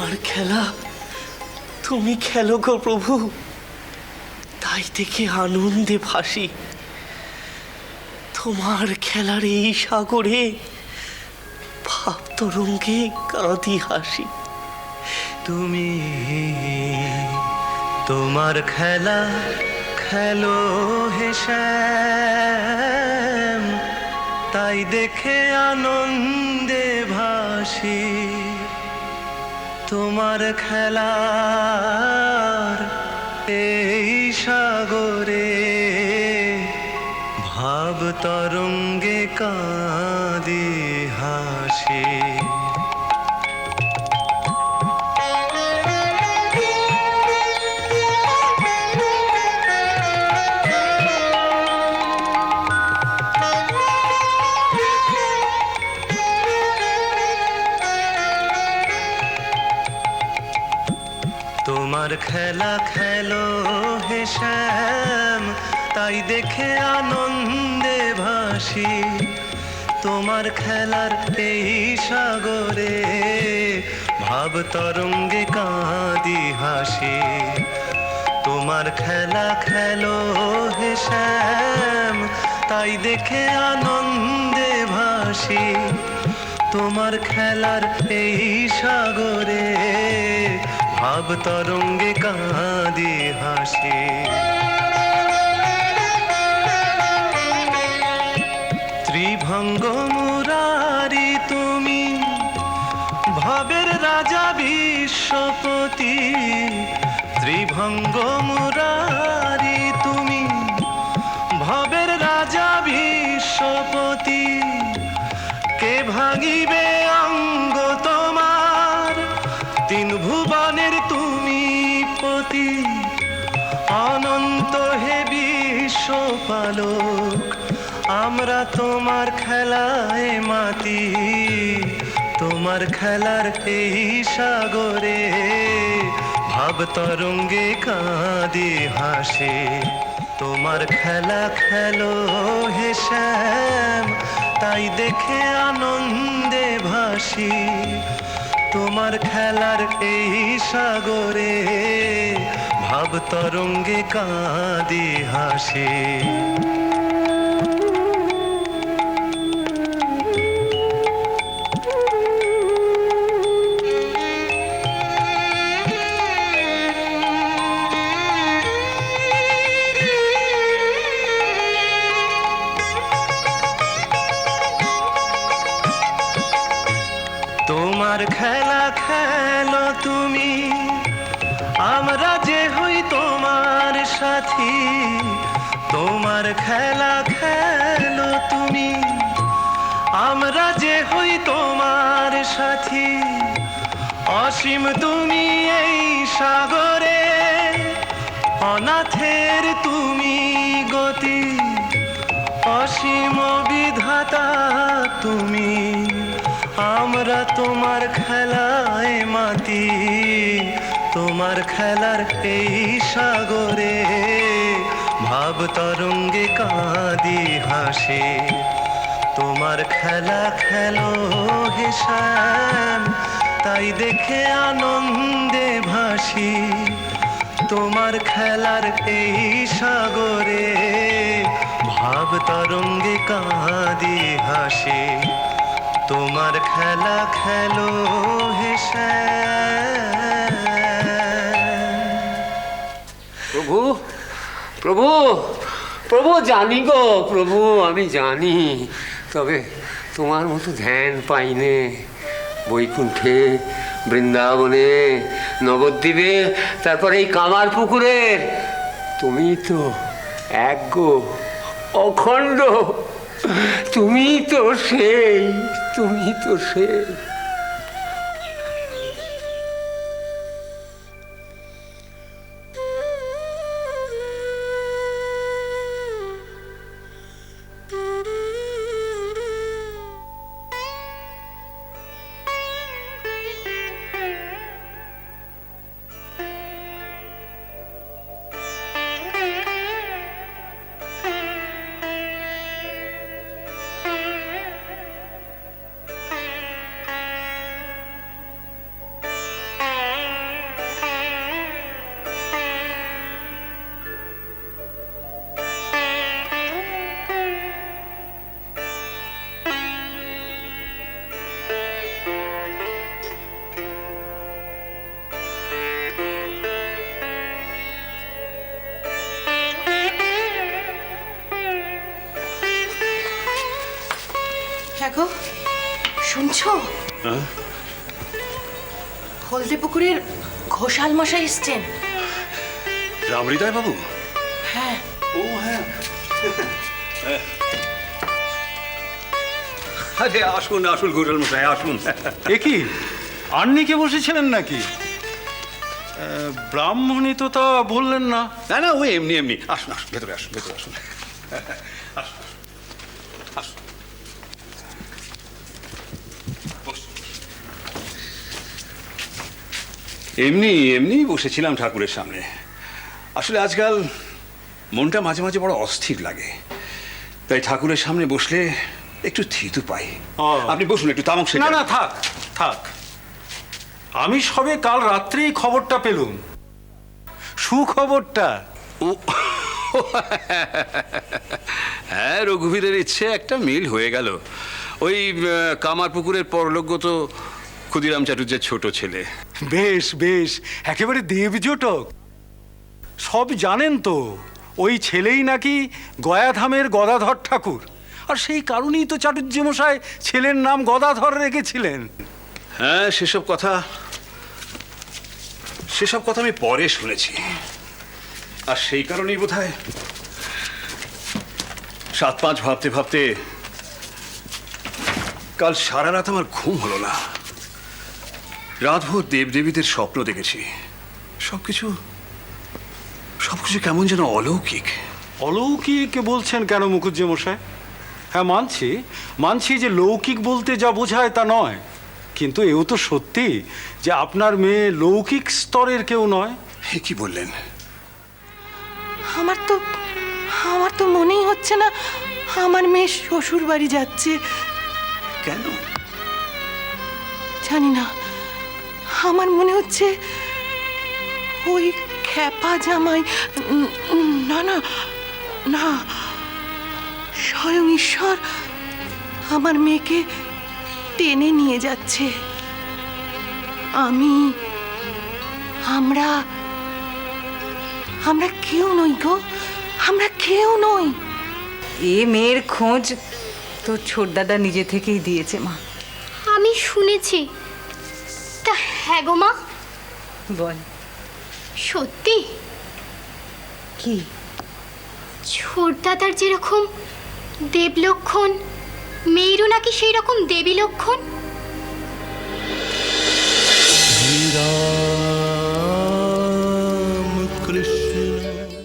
তোমার খেলা তুমি খেলো গো প্রভু, তাই দেখে আনন্দে ভাসি। তোমার খেলার এই সাগরে ভাব তরঙ্গে কাঁদি হাসি। তুমি তোমার খেলা খেলো হে শ্যাম, তাই দেখে আনন্দে ভাসি। তোমার খেলার এই সাগরে ভাব তরঙ্গে কাঁদি হাসি। তোমার খেলা খেলো হে শ্যাম, তাই দেখে আনন্দে ভাসি। তোমার খেলার এই সাগরে ভাব তরঙ্গে কাঁদি হাসি। তোমার খেলা খেলো হে শ্যাম, তাই দেখে আনন্দে ভাসি। তোমার খেলার এই সাগরে ভাব তরঙ্গে কাঁদি হাসি। ত্রিভঙ্গ মুরারি তুমি ভবের রাজা বিশ্বপতি। ত্রিভঙ্গ মুরারি তুমি ভবের রাজা বিশ্বপতি। কে ভাঙিবে অঙ্গ তোমার, তিন ভুবনের তুমি পতি। অনন্ত হে বিশ্বপালক, আমরা তোমার খেলায় মাতি। তোমার খেলার এই সাগরে ভাব তরঙ্গে কাঁদি হাসি। তোমার খেলা খেলো হে শ্যাম, তাই দেখে আনন্দে ভাসি। তোমার খেলার এই সাগরে ভাব তরঙ্গে কাঁদি হাসি। তোমার খেলা খেলো তুমি, আমরা যে হই তোমার সাথী। তোমার খেলা খেলো তুমি, আমরা যে হই তোমার সাথী। অসীম তুমি এই সাগরে, অনাথের তুমি গতি। অসীম বিধাতা তুমি, আমরা তোমার খেলায় মাতি। তোমার খেলার এই সাগরে ভাব তরঙ্গে কাঁদি হাসি। তোমার খেলা খেলো হে শ্যাম, তাই দেখে আনন্দে ভাসি। তোমার খেলার এই সাগরে ভাব তরঙ্গে কাঁদি হাসি। তোমার খেলা খেলো হে শ্যাম। প্রভু প্রভু প্রভু, জানি গো প্রভু, আমি জানি, তবে তোমার মতো ধ্যান পাইনে। বৈকুণ্ঠে, বৃন্দাবনে, নবদ্বীপে, তারপরে এই কামার পুকুরের তুমি তো এক গো, অখণ্ড। তুমি তো সেই, তুমি তো সেই। গো শুনছো? হলদে পুকুরের ঘোষাল মশাই এসছেন। রামহৃদয় বাবু? হ্যাঁ। ও হ্যাঁ। আরে আসুন আসুন ঘোষাল মশাই আসুন। এ কি আন্নিকে বসেছিলেন নাকি? ব্রাহ্মণী তো তা বললেন না। না না ওই এমনি এমনি। আসুন আসুন ভেতরে আসুন ভেতরে আসুন। আসুন আসুন। বসুন। এমনি এমনি বসেছিলাম ঠাকুরের সামনে। আসলে আজকাল মনটা মাঝে মাঝে বড় অস্থির লাগে, তাই ঠাকুরের সামনে বসলে একটু থিতু পাই। আপনি বসুন একটু তামাক সেটা। না না থাক থাক, আমি সবে কাল রাত্রেই খবরটা পেলুম, সুখবরটা। ও হ্যাঁ, রঘুবীরের ইচ্ছে একটা মিল হয়ে গেল। ওই কামারপুকুরের পরলোকগত ক্ষুদিরাম চাটুর্যের ছোট ছেলে। বেশ বেশ, একেবারে দেবজোটক। সব জানেন তো, ওই ছেলেই নাকি গয়াধামের গদাধর ঠাকুর, আর সেই কারণেই তো চাটুর্য মশাই ছেলের নাম গদাধর রেখেছিলেন। হ্যাঁ, সেসব কথা আমি পরে শুনেছি, আর সেই কারণেই বোধহয় 7-5 ভাবতে ভাবতে কাল সারা রাত আমার ঘুম হলো না। রাতভর দেবদেবীদের স্বপ্ন দেখেছি। সবকিছু কেমন যেন অলৌকিক। অলৌকিক বলছেন কেন মুখুজ্জে মশাই? হ্যাঁ মানছি যে লৌকিক বলতে যা বোঝায় তা নয়, কিন্তু এও তো সত্যি যে আপনার মেয়ে লৌকিক স্তরের কেউ নয়। এ কি বললেন? আমার তো মনেই হচ্ছে না আমার মেয়ে শ্বশুর বাড়ি যাচ্ছে। কেন? জানি না, আমার মনে হচ্ছে ওই খ্যাপা জামাই, না না না, স্বয়ং ঈশ্বর আমার মেয়েকে টেনে নিয়ে যাচ্ছে। আমরা কেউ নই গো, আমরা কেউ নই। এ মেয়ের খোঁজ তো ছোট দাদা নিজে থেকেই দিয়েছে মা। আমি শুনেছি। তা হ্যাঁ গো মা, বল সত্যি কি? ছোটদাদার যেরকম দেবলক্ষণ, মেয়েরও নাকি সেই রকম দেবী লক্ষণ।